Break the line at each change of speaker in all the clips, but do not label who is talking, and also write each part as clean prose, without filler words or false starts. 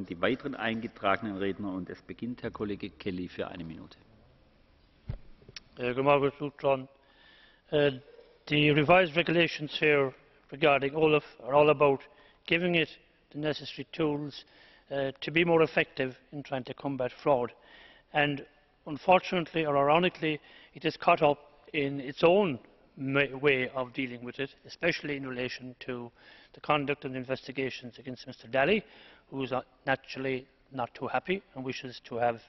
folgen die weiteren eingetragenen Redner und es beginnt Herr Kollege Kelly für eine Minute.
The revised regulations here regarding OLAF are all about giving it the necessary tools to be more effective in trying to combat fraud. And unfortunately or ironically, it is caught up in its own way of dealing with it, especially in relation to the conduct of investigations against Mr Dalli, who is naturally not too happy and wishes to have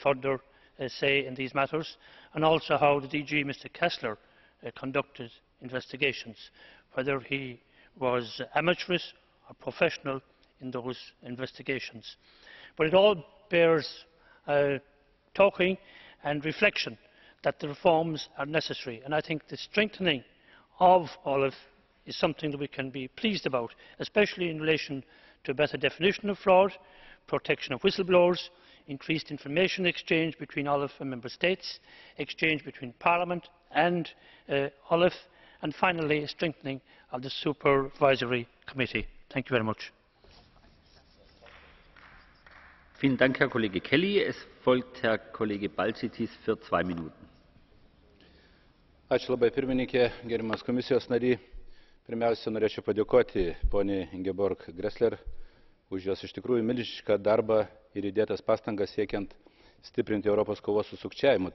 further say in these matters, and also how the DG, Mr Kessler, conducted investigations, whether he was amateurish or professional in those investigations. But it all bears talking and reflection that the reforms are necessary, and I think the strengthening of OLAF is something that we can be pleased about, especially in relation to a better definition of fraud, protection of whistleblowers, increased information exchange between OLAF and Member States, exchange between Parliament and OLAF, and finally a strengthening of the Supervisory Committee. Thank you very much.
Vielen Dank, Herr Kollege Kelly. Es folgt Herr Kollege Balčytis für 2 Minuten.
Ačiū labai, pirmininkė, gerbiamas komisijos nary. Pirmiausia, norėčiau padėkoti poniai Ingeborg Gressler už jos iš tikrųjų milžinišką darbą ir įdėtas pastangas siekiant stiprinti Europos kovos su sukčiavimu